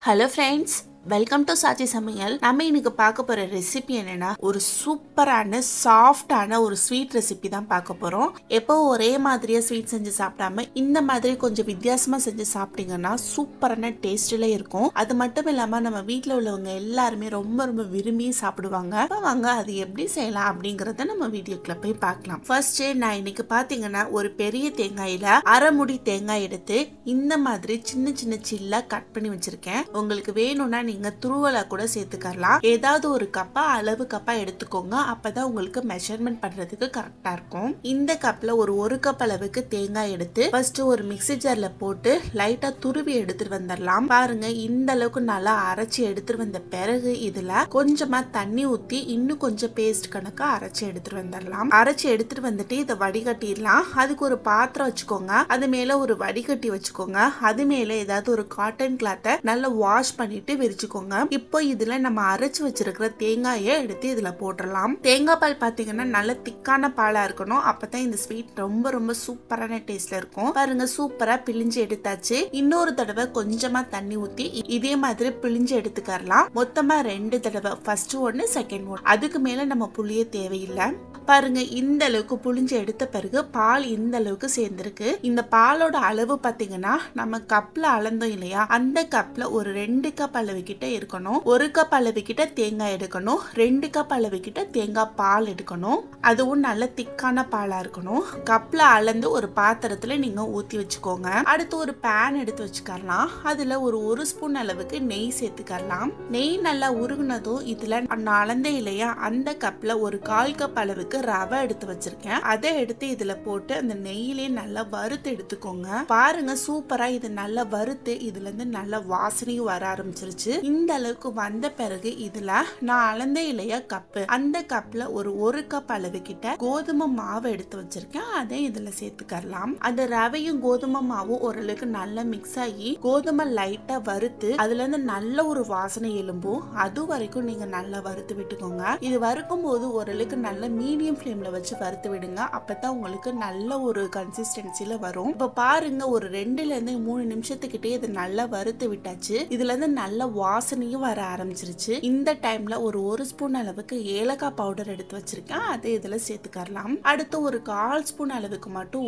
Hello friends, welcome to Sachi Samayal. நம்ம இன்னைக்கு பார்க்க போற ரெசிபி என்னன்னா ஒரு சூப்பரான சாஃப்ட்டான ஒரு ஸ்வீட் ரெசிபி தான் பார்க்க போறோம். எப்போ ஒரே மாதிரியா ஸ்வீட் செஞ்சு சாப்பிடாம இந்த மாதிரி கொஞ்சம் வித்தியாசமா செஞ்சு சாப்பிட்டீங்கன்னா சூப்பரான டேஸ்ட்ல இருக்கும். அது மட்டும் இல்லாம நம்ம வீட்ல உள்ளவங்க எல்லாருமே ரொம்ப விரும்பி சாப்பிடுவாங்க. வாங்க அது எப்படி செய்யலாம் அப்படிங்கறத நம்ம வீடியோக்குள்ள போய் பார்க்கலாம். ஃபர்ஸ்ட் நான் இன்னைக்கு பாத்தீங்கன்னா ஒரு பெரிய தேங்காயில அரை முடி தேங்காய் எடுத்து இந்த மாதிரி சின்ன சில்லா கட் பண்ணி வச்சிருக்கேன். உங்களுக்கு வேணும்னா நீங்க துருவலா கூட சேர்த்துக்கலாம். ஏதாவது ஒரு கப்பா அளவு கப்பா எடுத்துக்கோங்க. அப்பதான் உங்களுக்கு மெஷர்மெண்ட் பண்றதுக்கு கரெக்டா இருக்கும். இந்த கப்ல ஒரு கப் அளவுக்கு தேங்காய் எடுத்து ஃபர்ஸ்ட் ஒரு மிக்ஸி ஜார்ல போட்டு லைட்டா துருவி எடுத்துட்டு வந்துடலாம். பாருங்க இந்த அளவுக்கு நல்லா அரைச்சி எடுத்துட்டு வந்த பிறகு இதுல கொஞ்சமா தண்ணி ஊத்தி இன்னும் கொஞ்சம் பேஸ்ட் கணக்கா அரைச்சி எடுத்துட்டு வந்துடலாம். அரைச்சி எடுத்துட்டு வந்துட்டு இதை வடிகட்டிடலாம். அதுக்கு ஒரு பாத்திரம் வச்சுக்கோங்க. அது மேல ஒரு வடிகட்டி வச்சுக்கோங்க. அது மேல ஏதாவது ஒரு காட்டன் கிளாத்தை நல்லா வாஷ் பண்ணிட்டு விரிச்சுக்கோங்க. இப்போ இதுல நம்ம அரைச்சு வச்சிருக்கிற தேங்காயை எடுத்து இதுல போட்டுடலாம். தேங்காய் பால் பாத்தீங்கன்னா நல்ல திக்கான பாலா இருக்கணும். அப்பதான் இந்த ஸ்வீட் ரொம்ப சூப்பரான டேஸ்ட்ல இருக்கும். பாருங்க சூப்பரா பிழிஞ்சு எடுத்தாச்சு. இன்னொரு தடவை கொஞ்சமா தண்ணி ஊத்தி இதே மாதிரி பிழிஞ்சு எடுத்துக்கலாம். மொத்தமா 2 தடவை, ஃபர்ஸ்ட் ஒன்னு செகண்ட் ஒன். அதுக்கு மேல நம்ம புளிய தேவையில்லை. பாருங்க இந்த அளவுக்கு புளிஞ்சு எடுத்த பிறகு பால் இந்த அளவுக்கு சேர்ந்திருக்கு. இந்த பாலோட அளவு பாத்தீங்கன்னா நம்ம கப்ல அளந்தோம் இல்லையா, அந்த கப்ல ஒரு 2 கப் அளவு கிட்ட இருக்கணும். 1 கப் அளவு கிட்ட தேங்காய் எடுக்கணும். 2 கப் அளவு கிட்ட தேங்காய் பால் எடுக்கணும். அதுவும் நல்ல திக்கான பாலா இருக்கணும். கப்ல அளந்து ஒரு பாத்திரத்துல நீங்க ஊத்தி வச்சுக்கோங்க. அடுத்து ஒரு பேன் எடுத்து வச்சுக்கலாம். அதுல ஒரு ஸ்பூன் அளவுக்கு நெய் சேர்த்துக்கலாம். நெய் நல்லா உருகுனதும் இதுல நான் அளந்தே இல்லையா, அந்த கப்ல ஒரு 1/4 கப் அளவுக்கு ரவை எடுத்து வச்சிருக்கேன். அதை எடுத்து இதுல போட்டு அந்த நெய்யிலே நல்லா வறுத்து எடுத்துக்கோங்க. பாருங்க சூப்பரா இது நல்லா வறுத்து இதுல இருந்து நல்ல வாசனையும் வர ஆரம்பிச்சிருச்சு. இந்த அளவுக்கு வந்த பிறகு இதுல நான் அளந்தே இல்லையா கப்பு, அந்த கப்ல ஒரு கப் அளவு கிட்ட கோதுமை மாவு எடுத்து வச்சிருக்கேன். அதை இதுல சேர்த்துக்கலாம். அந்த ரவையும் கோதுமை மாவும் ஓரளவுக்கு நல்லா மிக்ஸ் ஆகி கோதுமை லைட்டா வறுத்து அதுல இருந்து நல்ல ஒரு வாசனை எழும்பும். அது வரைக்கும் நீங்க நல்லா வறுத்து விட்டுக்கோங்க. இது வறுக்கும் போது ஓரளவுக்கு நல்ல மீடியம் ஃப்ளேம்ல வச்சு வறுத்து விடுங்க. அப்பதான் உங்களுக்கு நல்ல ஒரு கன்சிஸ்டன்சில வரும். இப்ப பாருங்க ஒரு 2 ல இருந்து 3 நிமிஷத்துக்கிட்டே இது நல்லா வறுத்து விட்டாச்சு. இதுல இருந்து நல்ல வாசனையும் வர ஆரம்பிச்சிருச்சு. இந்த டைம்ல ஒரு ஸ்பூன் அளவுக்கு ஏலக்காய் பவுடர் எடுத்து வச்சிருக்கேன். அதை இதுல சேர்த்துக்கலாம். அடுத்து ஒரு 1/4 ஸ்பூன் அளவுக்கு மட்டும்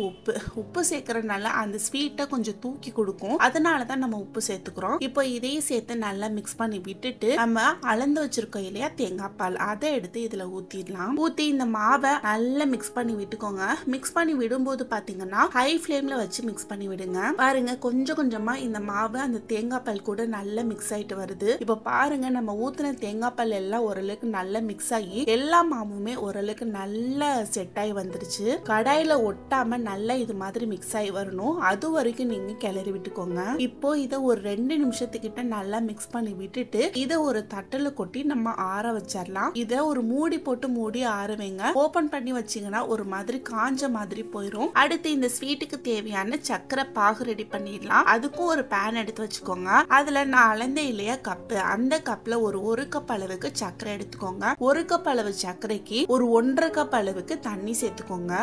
உப்பு சேர்க்கறதுனால அந்த ஸ்வீட்டை கொஞ்சம் தூக்கி கொடுக்கும். அதனாலதான் நம்ம உப்பு சேர்த்துக்கிறோம். இப்போ இதையும் சேர்த்து நல்லா மிக்ஸ் பண்ணி விட்டுட்டு நம்ம அளந்து வச்சிருக்கோம் இல்லையா தேங்காய் பால், அதை எடுத்து இதுல ஊத்திடலாம். ஊத்தி இந்த மாவை நல்லா மிக்ஸ் பண்ணி விட்டுக்கோங்க. மிக்ஸ் பண்ணி விடும்போது பாத்தீங்கன்னா ஹை ஃப்ளேம்ல வச்சு மிக்ஸ் பண்ணி விடுங்க. பாருங்க கொஞ்சமா இந்த மாவு அந்த தேங்காய் பால் கூட நல்லா மிக்ஸ் ஆயிட்டு வருது. இப்ப பாருங்க நம்ம ஊத்துன தேங்காய் பால் எல்லாம் ஓரளவுக்கு நல்லா மிக்ஸ் ஆகி எல்லா மாவுமே ஓரளவுக்கு நல்லா செட் ஆகி வந்துருச்சு. கடாயில ஒட்டாம நல்லா இது மாதிரி மிக்ஸ் ஆகி வரணும். அது வரைக்கும் நீங்க கிளறி விட்டுக்கோங்க. இப்போ இதை ஒரு 2 நிமிஷத்துக்கிட்ட நல்லா மிக்ஸ் பண்ணி விட்டுட்டு இதை ஒரு தட்டல கொட்டி நம்ம ஆற வச்சிடலாம். இதை ஒரு மூடி போட்டு மூடி ஆற வைங்க. ஓபன் பண்ணி வச்சீங்கன்னா ஒரு மாதிரி காஞ்ச மாதிரி போயிடும். அடுத்து இந்த ஸ்வீட்டுக்கு தேவையான சக்கரை பாகு ரெடி பண்ணிடலாம். அதுக்கும் ஒரு பேன் எடுத்து வச்சுக்கோங்க. அதுல நான் அளந்தே இல்லையா கப்பு, அந்த கப்ல ஒரு கப் அளவுக்கு சக்கரை எடுத்துக்கோங்க. 1 கப் அளவு சர்க்கரைக்கு 1.5 கப் அளவுக்கு தண்ணி சேர்த்துக்கோங்க.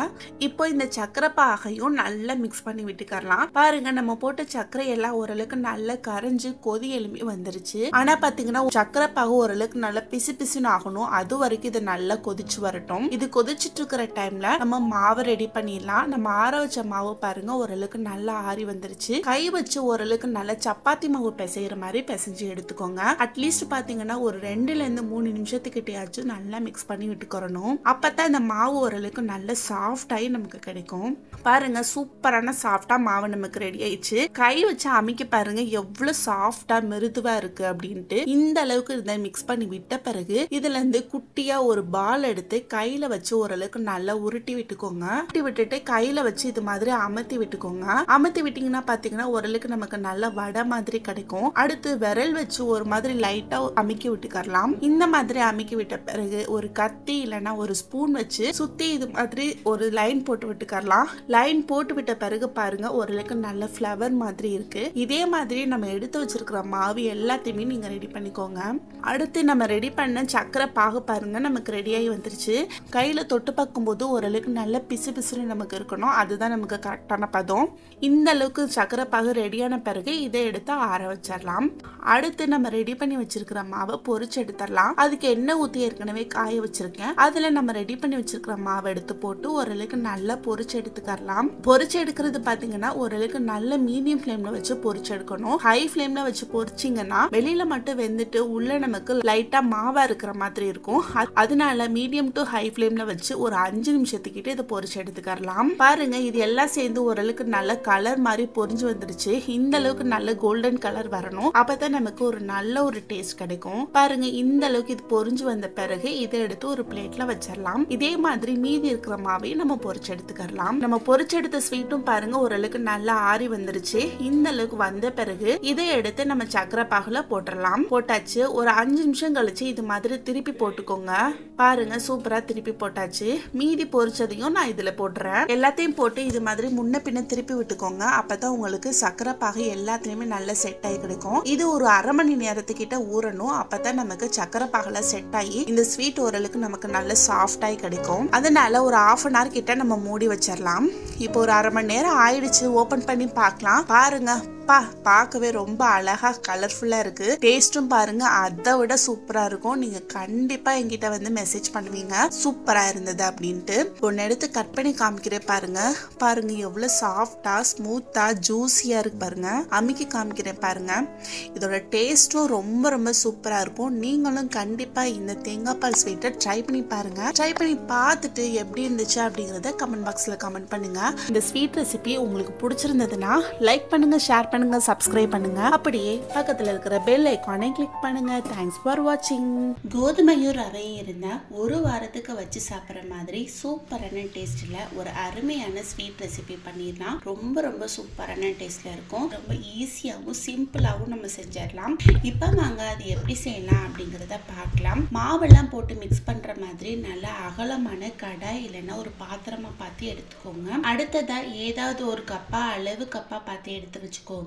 இப்போ இந்த சக்கரை பாகையும் நல்லா மிக்ஸ் பண்ணி விட்டுக்கலாம். பாருங்க நம்ம போட்ட சக்கரை எல்லாம் ஓரளவுக்கு நல்லா கரைஞ்சு கொதி எழும்பி வந்துருச்சு. ஆனா பாத்தீங்கன்னா சக்கரை பாகு ஓரளவுக்கு நல்லா பிசுன்னு ஆகணும். அது வரைக்கும் இது நல்லா கொதிச்சு வரட்டும். இது கொதிச்சுட்டு இருக்கிற டைம்ல நம்ம மாவு ரெடி பண்ணிடலாம். நம்ம ஆற வச்ச மாவு பாருங்க ஓரளவுக்கு நல்லா ஆறி வந்துருச்சு. கை வச்சு ஓரளவுக்கு நல்லா சப்பாத்தி மாவு பிசைகிற மாதிரி பிசைஞ்சு எடுத்துக்கோங்க. அட்லீஸ்ட் பாத்தீங்கன்னா ஒரு 2 ல இருந்து 3 நிமிஷத்துக்கிட்டயாச்சும் நல்லா மிக்ஸ் பண்ணி விட்டுக்கிறணும். அப்பதான் இந்த மாவு ஓரளவுக்கு நல்ல சாஃப்ட் ஆகி நமக்கு கிடைக்கும். பாருங்க சூப்பரான சாஃப்டா மாவு நமக்கு ரெடி ஆயிடுச்சு. கை வச்சு அமைக்க பாருங்க எவ்வளவு சாஃப்டா மிருதுவா இருக்கு அப்படின்ட்டு. இந்த அளவுக்கு இதை மிக்ஸ் பண்ணி விட்ட பிறகு இதுல இருந்து குட்டியா ஒரு பால் எடுத்து கையில வச்சு ஓரளவுக்கு நல்லா உருட்டி விட்டுக்கோங்க. உருட்டி விட்டுட்டு கையில வச்சு இது மாதிரி அமர்த்தி விட்டுக்கோங்க. அமர்த்தி விட்டீங்கன்னா பாத்தீங்கன்னா ஓரளவுக்கு நமக்கு நல்ல வடை மாதிரி கிடைக்கும். அடுத்து விரல் வச்சு ஒரு மாதிரி லைட்டா அமுக்கி விட்டுக்கலாம். இந்த மாதிரி அமுக்கி விட்ட பிறகு ஒரு கத்தி இல்லைன்னா ஒரு ஸ்பூன் வச்சு சுத்தி இது மாதிரி ஒரு லைன் போட்டு விட்டுக்கலாம். லைன் போட்டு விட்ட பிறகு பாருங்க ஓரளவுக்கு நல்ல ஃப்ளவர் மாதிரி இருக்கு. இதே மாதிரி நம்ம எடுத்து வச்சிருக்கிற மாவு எல்லாத்தையுமே நீங்க ரெடி பண்ணிக்கோங்க. அடுத்து நம்ம ரெடி பண்ண சக்கரை பாகு பாருங்க நமக்கு ரெடியாகி வந்துருச்சு. கையில தொட்டு பார்க்கும்போது ஓரளவுக்கு நல்ல பிசுன்னு நமக்கு இருக்கணும். அதுதான் நமக்கு கரெக்டான பதம். இந்த அளவுக்கு சக்கரை பாகு ரெடியான பிறகு இதை எடுத்து ஆற வச்சிடலாம். அடுத்து அடுத்து நம்ம ரெடி பண்ணி வச்சிருக்கிற மாவை பொரிச்சு எடுத்துடலாம். அதுக்கு எண்ணெய் ஊத்தி ஏற்கனவே காய வச்சிருக்கேன். அதுல நம்ம ரெடி பண்ணி வச்சிருக்கிற மாவை எடுத்து போட்டு ஓரளவுக்கு நல்லா பொரிச்சு எடுத்துக்கலாம். பொரிச்சு எடுக்கிறது பாத்தீங்கன்னா ஓரளவுக்கு நல்ல மீடியம் ஃப்ளேம்ல வச்சு பொரிச்சு எடுக்கணும். ஹை ஃப்ளேம்ல வச்சு பொரிச்சிங்கன்னா வெளியில மட்டும் வெந்துட்டு உள்ள நமக்கு லைட்டா மாவா இருக்கிற மாதிரி இருக்கும். அதனால மீடியம் டு ஹை ஃப்ளேம்ல வச்சு ஒரு 5 நிமிஷத்துக்கிட்ட இதை பொரிச்சு எடுத்துக்கலாம். பாருங்க இது எல்லாம் சேர்ந்து ஓரளவுக்கு நல்ல கலர் மாதிரி பொரிஞ்சு வந்துருச்சு. இந்த அளவுக்கு நல்ல கோல்டன் கலர் வரணும். அப்பதான் நமக்கு ஒரு நல்ல ஒரு டேஸ்ட் கிடைக்கும். பாருங்க இந்த அளவுக்கு இது பொரிஞ்சு வந்த பிறகு இதை எடுத்து ஒரு பிளேட்ல வச்சிடலாம். இதே மாதிரி மீதி இருக்கிற மாவையும் நம்ம பொரிச்சு எடுத்துக்கலாம். நம்ம பொரிச்சு எடுத்த ஸ்வீட்டும் பாருங்க ஓரளவுக்கு நல்லா ஆறி வந்துருச்சு. இந்த அளவுக்கு வந்த பிறகு இதை எடுத்து நம்ம சக்கரை பாகுல போட்டுடலாம். போட்டாச்சு. ஒரு 5 நிமிஷம் கழிச்சு இது மாதிரி திருப்பி போட்டுக்கோங்க. பாருங்க சூப்பரா திருப்பி போட்டாச்சு. மீதி பொரிச்சதையும் நான் இதுல போட்டுறேன். எல்லாத்தையும் போட்டு இது மாதிரி முன்ன பின்ன திருப்பி விட்டுக்கோங்க. அப்பதான் உங்களுக்கு சக்கரை பாகு எல்லாத்துலயுமே நல்லா செட் ஆகி கிடைக்கும். இது ஒரு அரை மணி நேரத்துக்கிட்ட ஊறணும். அப்பதான் நமக்கு சக்கரை பாகுல செட் ஆகி இந்த ஸ்வீட் ஓரளவுக்கு நமக்கு நல்ல சாஃப்ட் ஆகி கிடைக்கும். அதனால ஒரு 1/2 hour கிட்ட நம்ம மூடி வச்சிடலாம். இப்போ ஒரு அரை மணி நேரம் ஆயிடுச்சு. ஓபன் பண்ணி பார்க்கலாம். பாருங்க பார்க்கவே ரொம்ப அழகா கலர்ஃபுல்லா இருக்கு. டேஸ்டும் பாருங்க அதை விட சூப்பரா இருக்கும். நீங்க கண்டிப்பா என்கிட்ட வந்து மெசேஜ் பண்ணுவீங்க சூப்பரா இருந்தது அப்படின்ட்டு. ஒன்னு எடுத்து கட் பண்ணி காமிக்கிறேன். பாருங்க பாருங்க எவ்வளவு சாஃப்டா ஸ்மூத்தா ஜூசியா இருக்கு பாருங்க. அமுக்கி காமிக்கிறேன் பாருங்க. இதோட டேஸ்டும் ரொம்ப ரொம்ப சூப்பரா இருக்கும். நீங்களும் கண்டிப்பா இந்த தேங்காய் பால் ஸ்வீட்டை ட்ரை பண்ணி பாருங்க. ட்ரை பண்ணி பார்த்துட்டு எப்படி இருந்துச்சு அப்படிங்கறத கமெண்ட் பாக்ஸ்ல கமெண்ட் பண்ணுங்க. இந்த ஸ்வீட் ரெசிபி உங்களுக்கு பிடிச்சிருந்ததுன்னா லைக் பண்ணுங்க, ஷேர் பண்ணுங்க, சப்ஸ்கிரைப் பண்ணுங்க. அப்படியே பக்கத்துல இருக்கிற பெல் ஐகானை கிளிக் பண்ணுங்க. தேங்க்ஸ் ஃபார் வாட்சிங். கோதுமையும் ரவையும் இருந்தா ஒரு வாரத்துக்கு வச்சு சாப்பிட்ற மாதிரி சூப்பரான டேஸ்ட்ல ஒரு அருமையான ஸ்வீட் ரெசிபி பண்ணிடலாம். ரொம்ப ரொம்ப சூப்பரான டேஸ்ட்ல இருக்கும். ரொம்ப ஈஸியாகவும் சிம்பிளாகவும் நம்ம செஞ்சிடலாம். இப்போ வாங்க அது எப்படி செய்யலாம் அப்படிங்கிறத பார்க்கலாம். மாவெல்லாம் போட்டு மிக்ஸ் பண்ற மாதிரி நல்லா அகலமான கடாய் இல்லைன்னா ஒரு பாத்திரமா பார்த்து எடுத்துக்கோங்க. அடுத்ததா ஏதாவது ஒரு கப்பா அளவு கப்பா பார்த்து எடுத்து வச்சுக்கோங்க.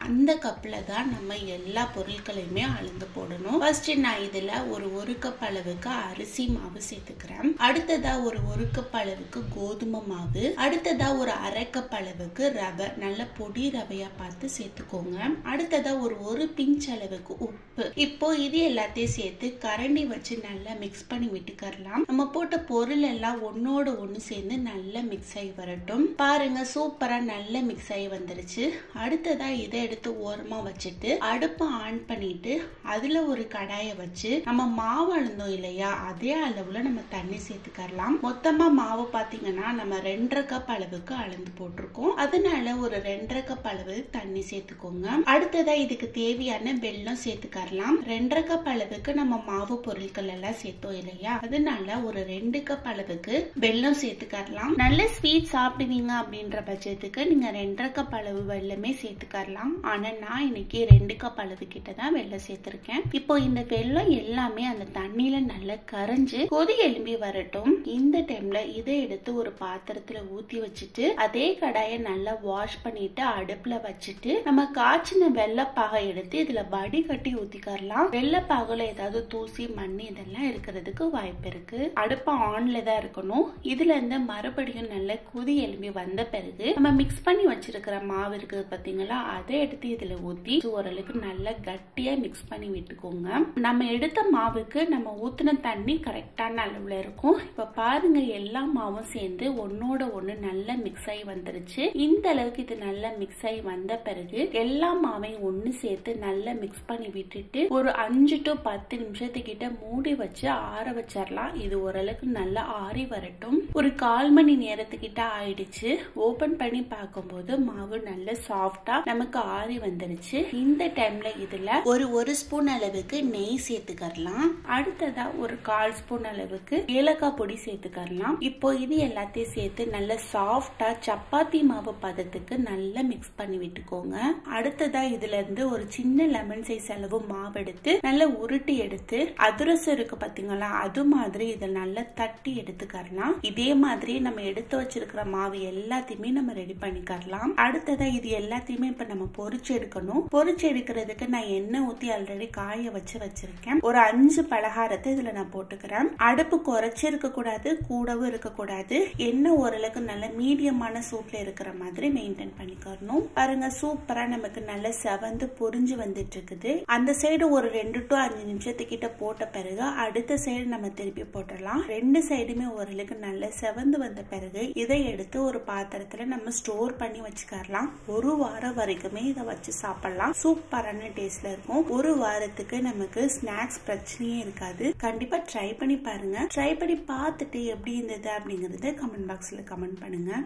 அந்த கப்ல தான் நம்ம எல்லா பொருட்களையுமே அளந்து போடணும். ஃபர்ஸ்ட் நான் இதுல ஒரு கப் அளவுக்கு அரிசி மாவு சேர்த்துக்கிறேன். அடுத்ததா ஒரு கப் அளவுக்கு கோதுமை மாவு. அடுத்ததா ஒரு அரை கப் அளவுக்கு ரவை, நல்ல பொடி ரவையா பார்த்து சேர்த்துக்கோங்க. அடுத்ததா ஒரு பிஞ்ச் அளவுக்கு உப்பு. இப்போ இது எல்லாத்தையும் சேர்த்து கரண்டி வச்சு நல்லா மிக்ஸ் பண்ணி விட்டுக்கலாம். நம்ம போட்ட பொருள் எல்லாம் ஒன்னோட ஒண்ணு சேர்ந்து நல்லா மிக்ஸ் ஆகி வரட்டும். பாருங்க சூப்பரா நல்லா மிக்ஸ் ஆகி வந்துருச்சு. அடுத்ததா இதை எடுத்து ஓரமா வச்சுட்டு அடுப்பை ஆன் பண்ணிட்டு அதுல ஒரு கடாயை வச்சு நம்ம மாவு அளந்தோம் இல்லையா அதே அளவுல நம்ம தண்ணி சேர்த்துக்கலாம். மொத்தமா மாவு பாத்தீங்கன்னா நம்ம 2.5 கப் அளவுக்கு அளந்து போட்டிருக்கோம். அதனால ஒரு 2.5 கப் அளவு தண்ணி சேர்த்துக்கோங்க. அடுத்ததா இதுக்கு தேவையான வெல்லம் சேர்த்துக்கலாம். 2.5 கப் அளவுக்கு நம்ம மாவு பொருட்கள் எல்லாம் சேர்த்தோம் இல்லையா அதனால ஒரு 2 கப் அளவுக்கு வெல்லம் சேர்த்துக்கலாம். நல்ல ஸ்வீட் சாப்பிடுவீங்க அப்படின்ற பட்சத்துக்கு நீங்க 2.5 கப் அளவு வெல்லமே சேர்த்துக்கலாம். ஆனா நான் இன்னைக்கு 2 கப் அளவு கிட்ட தான் வெல்லம் சேர்த்திருக்கேன். இப்போ இந்த வெல்லம் எல்லாமே அந்த தண்ணியில நல்லா கரைஞ்சு கொதி எழும்பி வரட்டும். இந்த டைம்ல இதை எடுத்து ஒரு பாத்திரத்துல ஊத்தி வச்சுட்டு அதே கடாயை நல்லா வாஷ் பண்ணிட்டு அடுப்புல வச்சுட்டு நம்ம காய்ச்சின வெள்ளப்பாகை எடுத்து இதுல வடிகட்டி ஊத்திக்கலாம். வெள்ளப்பாகுல ஏதாவது தூசி மண் இதெல்லாம் இருக்கிறதுக்கு வாய்ப்பு இருக்கு. அடுப்பு ஆன்ல தான் இருக்கணும். இதுல இருந்து மறுபடியும் நல்லா கொதி எழும்பி வந்த பிறகு நம்ம மிக்ஸ் பண்ணி வச்சிருக்கிற மாவு இருக்கு பாத்தீங்களா அதை எடுத்து இதுல ஊத்தி ஓரளவுக்கு நல்லா கட்டியா மிக்ஸ் பண்ணி விட்டுக்கோங்க. நம்ம எடுத்த மாவுக்கு நம்ம ஊத்தின தண்ணி கரெக்டான அளவுல இருக்கும். இப்ப பாருங்க எல்லா மாவும் சேர்ந்து ஒன்னோட ஒண்ணு நல்லா மிக்ஸ் ஆகி வந்துருச்சு. இந்த அளவுக்கு இது நல்லா மிக்ஸ் ஆகி வந்த பிறகு எல்லா மாவையும் ஒண்ணு சேர்த்து நல்லா மிக்ஸ் பண்ணி விட்டுட்டு ஒரு 5 to 10 நிமிஷத்துக்கிட்ட மூடி வச்சு ஆற வச்சிடலாம். இது ஓரளவுக்கு நல்லா ஆறி வரட்டும். ஒரு 1/4 மணி நேரத்துக்கிட்ட ஆயிடுச்சு. ஓபன் பண்ணி பார்க்கும்போது மாவு நல்ல சாஃப்டா நமக்கு ஆறி வந்துருச்சு. இந்த டைம்ல இதுல ஒரு ஸ்பூன் அளவுக்கு நெய் சேர்த்துக்கலாம். அடுத்ததா ஒரு 1/4 ஸ்பூன் அளவுக்கு ஏலக்காய் பொடி சேர்த்துக்கலாம். இப்போ இது எல்லாத்தையும் சேர்த்து நல்ல சாஃப்டா சப்பாத்தி மாவு பதத்துக்கு நல்லா மிக்ஸ் பண்ணி விட்டுக்கோங்க. அடுத்ததா இதுல இருந்து ஒரு சின்ன லெமன் சைஸ் அளவு மாவு எடுத்து நல்லா உருட்டி எடுத்து அதிரசம் இருக்கு பாத்தீங்களா அது மாதிரி இதை நல்லா தட்டி எடுத்துக்கலாம். இதே மாதிரி நம்ம எடுத்து வச்சிருக்கிற மாவு எல்லாத்தையுமே நம்ம ரெடி பண்ணிக்கலாம். அடுத்ததா இது எல்லாத்தையுமே எல்லாத்தையுமே இப்ப நம்ம பொரிச்சு எடுக்கணும். பொரிச்சு எடுக்கிறதுக்கு நான் எண்ணெய் ஊத்தி ஆல்ரெடி காய வச்சிருக்கேன். ஒரு 5 பலகாரத்தை இதுல நான் போட்டுக்கிறேன். அடுப்பு குறைச்சு இருக்க கூடாது, கூடவும் இருக்க கூடாது. எண்ணெய் ஓரளவுக்கு நல்ல மீடியமான சூட்ல இருக்கிற மாதிரி மெயின்டைன் பண்ணிக்கணும். பாருங்க, சூப்பரா நமக்கு நல்ல செவந்து பொரிஞ்சு வந்துட்டு இருக்குது. அந்த சைடு ஒரு 2 to 5 நிமிஷத்துக்கிட்ட போட்ட பிறகு அடுத்த சைடு நம்ம திருப்பி போட்டுடலாம். 2 சைடுமே ஓரளவுக்கு நல்ல செவந்து வந்த பிறகு இதை எடுத்து ஒரு பாத்திரத்துல நம்ம ஸ்டோர் பண்ணி வச்சுக்கலாம். ஒரு வாரம் வரைக்குமே இதை வச்சு சாப்பிடலாம். சூப்பரான டேஸ்ட்ல இருக்கும். ஒரு வாரத்துக்கு நமக்கு ஸ்நாக்ஸ் பிரச்சனையே இருக்காது. கண்டிப்பா ட்ரை பண்ணி பாருங்க. ட்ரை பண்ணி பார்த்துட்டு எப்படி இருந்தது அப்படிங்கறது கமெண்ட் பாக்ஸ்ல கமெண்ட் பண்ணுங்க.